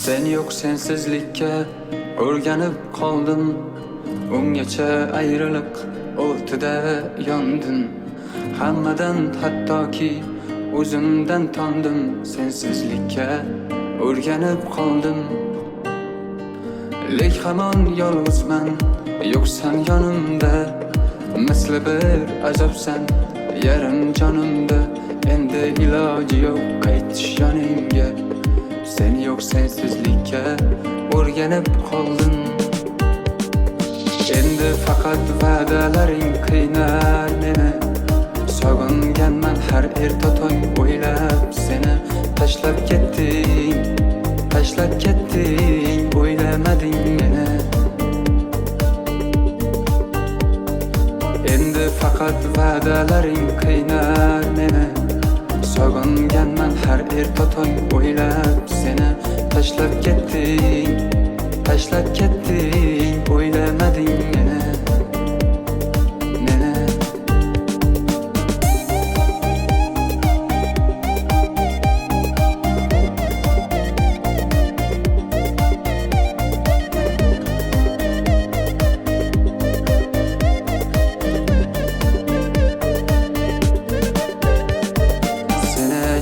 Sen yok sensizlikka o'rganib qoldim. Ungacha ayriliq o'tida yondim. Hammadan hattoki o'zimdan tondim. Sensizlikka o'rganib qoldim. Lek hamon yolg'izman, yo'qsan yonimda. Misli bir azobsan yarim jonimda. Endi iloji yo'q qaytish yoningga. Sen yok sensizlikka o'rganib qoldim. Endi faqat va'dalaring qiynar meni. Sog'inganman har erta tong o'ylab seni. Tashlab ketding, o'ylamading meni. Endi faqat va'dalaring qiynar meni. Sog'inganman har erta tong o'ylab seni. Tashlab ketding, o'ylamading meni.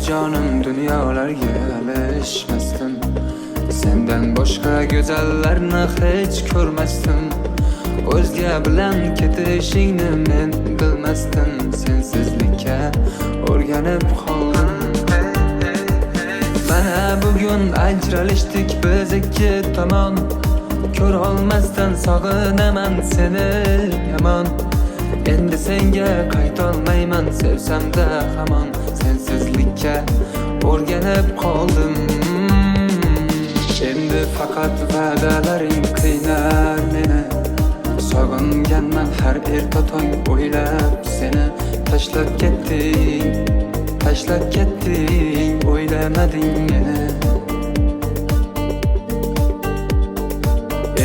Canım dünyalarga alishmasdim. Senden boshqa go'zallarni hech ko'rmasdim. O'zga bilan ketishingni men bilmasdim. Sensizlikka o'rganib qoldim. Mana bugun ajralishdik biz ikki tomon. Ko'r olmasdan sog'inaman seni yomon. Endi senga qaytolmayman sevsam-da hamon. Sensizlikka o'rganib qoldim. Endi faqat va'dalaring qiynar meni. Sog'inganman har erta tong o'ylab seni. Tashlab ketding, o'ylamading meni.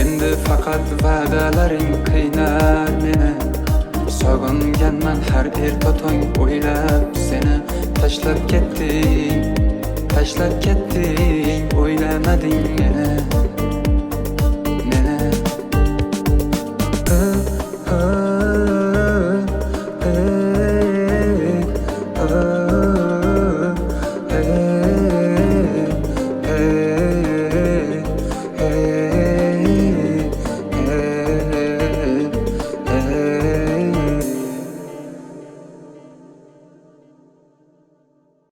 Endi faqat va'dalaring qiynar meni. Sog'inganman har erta tong o'ylab seni. Tashlab ketding, o'ylamading meni.